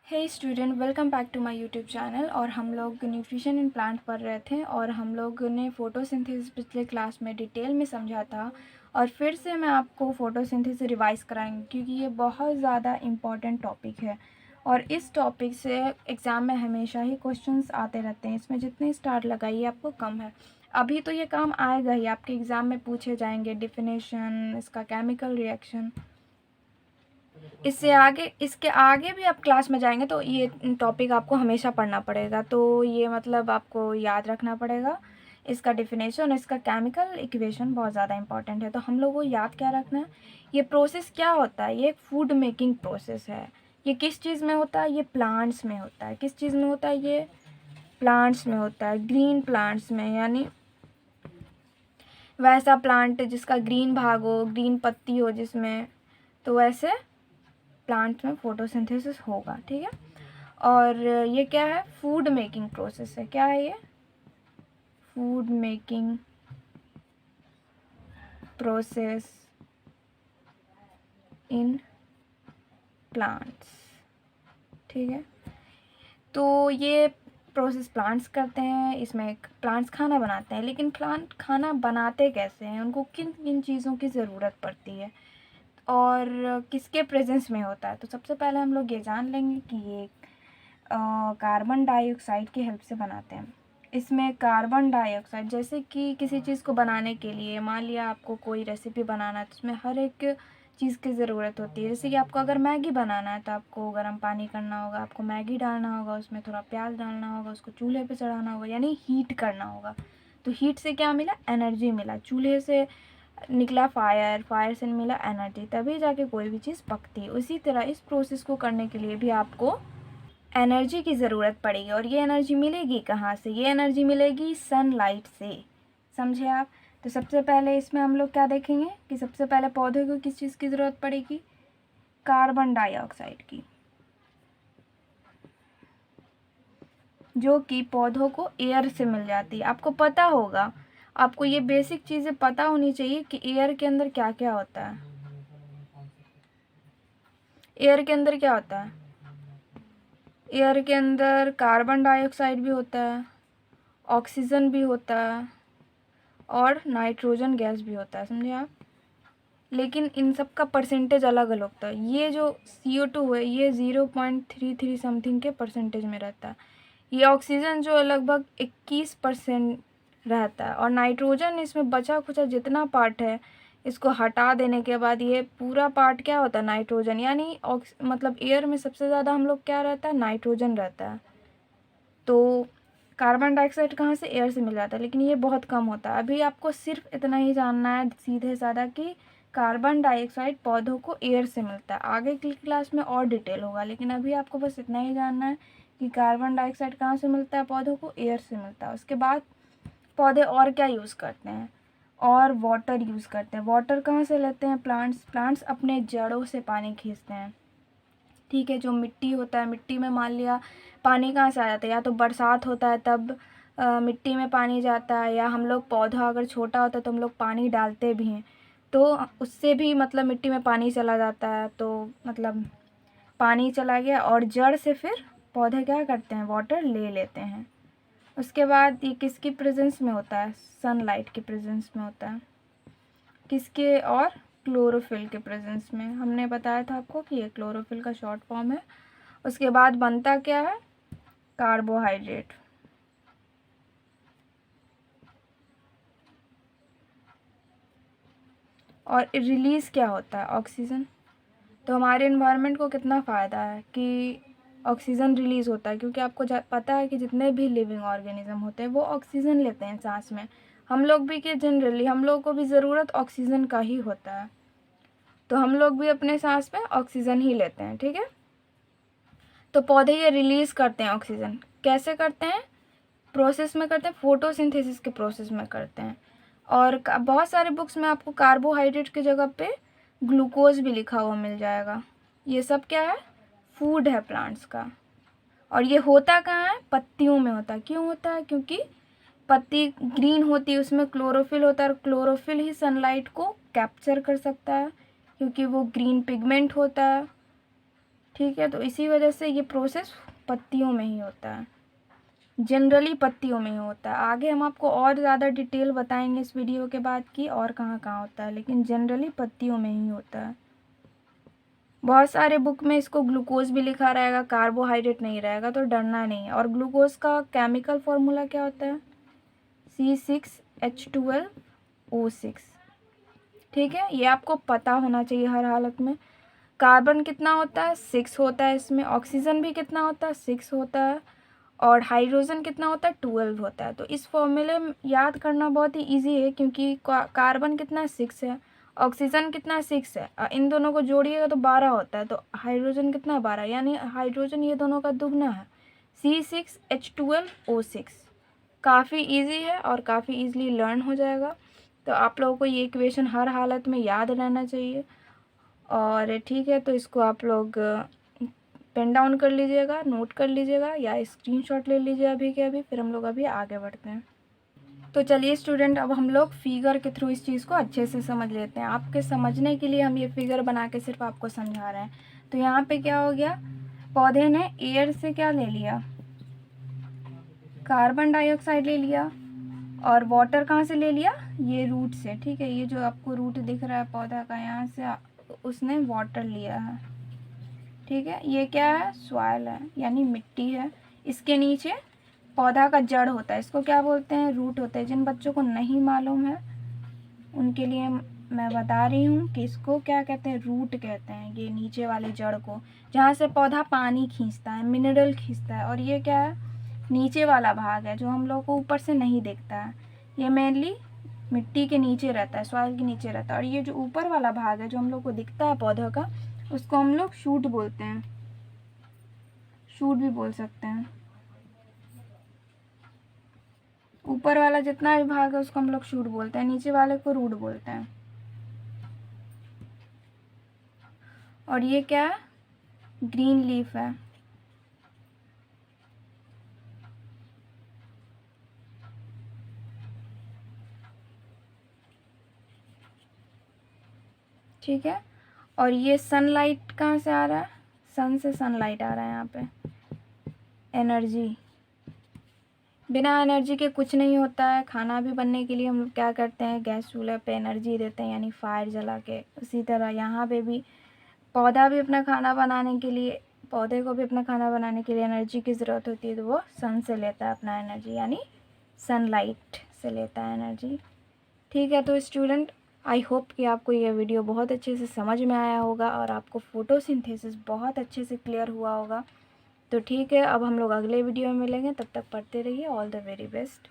Hey student, welcome back to my YouTube channel. और हम लोग न्यूट्रिशन इन प्लांट पढ़ रहे थे और हम लोग ने फोटोसिंथेसिस पिछले क्लास में डिटेल में समझा था। और फिर से मैं आपको फोटोसिंथेसिस रिवाइज कराएंगी क्योंकि ये बहुत ज़्यादा इम्पॉर्टेंट टॉपिक है और इस टॉपिक से एग्ज़ाम में हमेशा ही क्वेश्चंस आते रहते हैं। इसमें जितने स्टार लगाइए आपको कम है। अभी तो ये काम आएगा ही, आपके एग्ज़ाम में पूछे जाएंगे डिफिनेशन, इसका केमिकल रिएक्शन। इसके आगे भी आप क्लास में जाएंगे तो ये टॉपिक आपको हमेशा पढ़ना पड़ेगा। तो ये मतलब आपको याद रखना पड़ेगा। इसका डिफिनेशन, इसका केमिकल इक्वेशन बहुत ज़्यादा इंपॉर्टेंट है। तो हम लोग को याद क्या रखना है, ये प्रोसेस क्या होता है। ये एक फूड मेकिंग प्रोसेस है। ये किस चीज़ में होता है, ये प्लांट्स में होता है। किस चीज़ में होता है, ये प्लांट्स में होता है, ग्रीन प्लांट्स में। यानी वैसा प्लांट जिसका ग्रीन भाग हो, ग्रीन पत्ती हो जिसमें, तो वैसे प्लांट में फोटोसिंथेसिस होगा। ठीक है। और ये क्या है, फूड मेकिंग प्रोसेस है। क्या है ये, food making process in plants. ठीक है। तो ये प्रोसेस प्लांट्स करते हैं, इसमें प्लांट्स खाना बनाते हैं। लेकिन प्लांट खाना बनाते कैसे हैं, उनको किन किन चीज़ों की ज़रूरत पड़ती है और किसके प्रेजेंस में होता है। तो सबसे पहले हम लोग ये जान लेंगे कि ये कार्बन डाइऑक्साइड की हेल्प से बनाते हैं। इसमें कार्बन डाइऑक्साइड, जैसे कि किसी चीज़ को बनाने के लिए, मान लिया आपको कोई रेसिपी बनाना है तो उसमें हर एक चीज़ की ज़रूरत होती है। जैसे कि आपको अगर मैगी बनाना है तो आपको गर्म पानी करना होगा, आपको मैगी डालना होगा, उसमें थोड़ा प्याज डालना होगा, उसको चूल्हे पे चढ़ाना होगा, यानी हीट करना होगा। तो हीट से क्या मिला, एनर्जी मिला। चूल्हे से निकला फायर, फायर से मिला एनर्जी, तभी जाके कोई भी चीज़ पकती है। उसी तरह इस प्रोसेस को करने के लिए भी आपको एनर्जी की ज़रूरत पड़ेगी। और ये एनर्जी मिलेगी कहाँ से, ये एनर्जी मिलेगी सनलाइट से। समझे आप। तो सबसे पहले इसमें हम लोग क्या देखेंगे कि सबसे पहले पौधे को किस चीज़ की ज़रूरत पड़ेगी, कार्बन डाइऑक्साइड की, जो कि पौधों को एयर से मिल जाती है। आपको पता होगा, आपको ये बेसिक चीज़ें पता होनी चाहिए कि एयर के अंदर क्या क्या होता है। एयर के अंदर क्या होता है, एयर के अंदर कार्बन डाइऑक्साइड भी होता है, ऑक्सीजन भी होता है और नाइट्रोजन गैस भी होता है। समझे आप। लेकिन इन सब का परसेंटेज अलग अलग होता है। ये जो CO2 है ये 0.33 समथिंग के परसेंटेज में रहता है। ये ऑक्सीजन जो लगभग 21% रहता है। और नाइट्रोजन, इसमें बचा खुचा जितना पार्ट है इसको हटा देने के बाद ये पूरा पार्ट क्या होता है, नाइट्रोजन। यानी मतलब एयर में सबसे ज़्यादा हम लोग क्या रहता है, नाइट्रोजन रहता है। तो कार्बन डाइऑक्साइड कहाँ से, एयर से मिल जाता है, लेकिन ये बहुत कम होता है। अभी आपको सिर्फ इतना ही जानना है सीधे साधा कि कार्बन डाइऑक्साइड पौधों को एयर से मिलता है। आगे की क्लास में और डिटेल होगा, लेकिन अभी आपको बस इतना ही जानना है कि कार्बन डाइऑक्साइड कहाँ से मिलता है, पौधों को एयर से मिलता है। उसके बाद पौधे और क्या यूज़ करते हैं, और वाटर यूज़ करते हैं। वाटर कहाँ से लेते हैं, प्लांट्स अपने जड़ों से पानी खींचते हैं। ठीक है। जो मिट्टी होता है, मिट्टी में मान लिया पानी कहाँ से आ जाता है, या तो बरसात होता है तब मिट्टी में पानी जाता है, या हम लोग पौधा अगर छोटा होता है तो हम लोग पानी डालते भी हैं तो उससे भी मतलब मिट्टी में पानी चला जाता है। तो मतलब पानी चला गया और जड़ से फिर पौधे क्या करते हैं, वाटर ले लेते हैं। उसके बाद ये किसकी प्रेजेंस में होता है, सनलाइट के प्रेजेंस में होता है। किसके, और क्लोरोफिल के प्रेजेंस में। हमने बताया था आपको कि ये क्लोरोफिल का शॉर्ट फॉर्म है। उसके बाद बनता क्या है, कार्बोहाइड्रेट। और रिलीज़ क्या होता है, ऑक्सीजन। तो हमारे इन्वायरमेंट को कितना फ़ायदा है कि ऑक्सीजन रिलीज़ होता है, क्योंकि आपको पता है कि जितने भी लिविंग ऑर्गेनिज्म होते हैं वो ऑक्सीजन लेते हैं सांस में। हम लोग भी कि जनरली हम लोग को भी ज़रूरत ऑक्सीजन का ही होता है, तो हम लोग भी अपने सांस में ऑक्सीजन ही लेते हैं। ठीक है। तो पौधे ये रिलीज़ करते हैं ऑक्सीजन। कैसे करते हैं, प्रोसेस में करते हैं, फोटोसिंथेसिस के प्रोसेस में करते हैं। और बहुत सारे बुक्स में आपको कार्बोहाइड्रेट की जगह पे ग्लूकोज भी लिखा हुआ मिल जाएगा। ये सब क्या है, फूड है प्लांट्स का। और ये होता कहाँ है, पत्तियों में होता है। क्यों होता है, क्योंकि पत्ती ग्रीन होती है, उसमें क्लोरोफिल होता है और क्लोरोफिल ही सनलाइट को कैप्चर कर सकता है क्योंकि वो ग्रीन पिगमेंट होता है। ठीक है। तो इसी वजह से ये प्रोसेस पत्तियों में ही होता है, जनरली पत्तियों में ही होता है। आगे हम आपको और ज़्यादा डिटेल बताएंगे इस वीडियो के बाद कि और कहाँ कहाँ होता है, लेकिन जनरली पत्तियों में ही होता है। बहुत सारे बुक में इसको ग्लूकोज भी लिखा रहेगा, कार्बोहाइड्रेट नहीं रहेगा, तो डरना नहीं है। और ग्लूकोज का केमिकल फॉर्मूला क्या होता है? C6H12O6। ठीक है, ये आपको पता होना चाहिए हर हालत में। कार्बन कितना होता है? 6 होता है इसमें। ऑक्सीजन भी कितना होता है? 6 होता है। और हाइड्रोजन कितना होता है? 12 होता है। तो इस फॉर्मूले में याद करना बहुत ही ईजी है, क्योंकि कार्बन कितना है? 6 है। ऑक्सीजन कितना है? 6 है। इन दोनों को जोड़िएगा तो 12 होता है। तो हाइड्रोजन कितना है? 12, यानी हाइड्रोजन ये दोनों का दुगना है, C6H12O6। काफ़ी इजी है और काफ़ी इजीली लर्न हो जाएगा। तो आप लोगों को ये इक्वेशन हर हालत में याद रहना चाहिए। और ठीक है, तो इसको आप लोग पेन डाउन कर लीजिएगा, नोट कर लीजिएगा या स्क्रीनशॉट ले लीजिए अभी के अभी। फिर हम लोग अभी आगे बढ़ते हैं। तो चलिए स्टूडेंट, अब हम लोग फिगर के थ्रू इस चीज़ को अच्छे से समझ लेते हैं। आपके समझने के लिए हम ये फिगर बना के सिर्फ आपको समझा रहे हैं। तो यहाँ पे क्या हो गया? पौधे ने एयर से क्या ले लिया? कार्बन डाइऑक्साइड ले लिया। और वाटर कहाँ से ले लिया? ये रूट से। ठीक है, ये जो आपको रूट दिख रहा है पौधा का, यहाँ से उसने वाटर लिया है। ठीक है, ये क्या है? सॉइल है, यानी मिट्टी है। इसके नीचे पौधा का जड़ होता है, इसको क्या बोलते हैं? रूट होते हैं। जिन बच्चों को नहीं मालूम है उनके लिए मैं बता रही हूँ कि इसको क्या कहते हैं? रूट कहते हैं। ये नीचे वाले जड़ को, जहाँ से पौधा पानी खींचता है, मिनरल खींचता है। और ये क्या है? नीचे वाला भाग है, जो हम लोग को ऊपर से नहीं दिखता है। ये मेनली मिट्टी के नीचे रहता है, सॉइल के नीचे रहता है। और ये जो ऊपर वाला भाग है जो हम लोग को दिखता है पौधा का, उसको हम लोग शूट बोलते हैं, शूट भी बोल सकते हैं। ऊपर वाला जितना भी भाग है उसको हम लोग शूट बोलते हैं, नीचे वाले को रूट बोलते हैं। और ये क्या है? ग्रीन लीफ है। ठीक है, और ये सनलाइट कहाँ से आ रहा है? सन से सनलाइट आ रहा है यहाँ पे। एनर्जी, बिना एनर्जी के कुछ नहीं होता है। खाना भी बनने के लिए हम लोग क्या करते हैं? गैस चूल्हे पे एनर्जी देते हैं, यानी फायर जला के। उसी तरह यहाँ पे भी पौधा भी अपना खाना बनाने के लिए, पौधे को भी अपना खाना बनाने के लिए एनर्जी की ज़रूरत होती है। तो वो सन से लेता है अपना एनर्जी, यानी सनलाइट से लेता है एनर्जी। ठीक है, तो स्टूडेंट, आई होप कि आपको ये वीडियो बहुत अच्छे से समझ में आया होगा और आपको फोटोसिंथेसिस बहुत अच्छे से क्लियर हुआ होगा। तो ठीक है, अब हम लोग अगले वीडियो में मिलेंगे। तब तक पढ़ते रहिए। All the very best.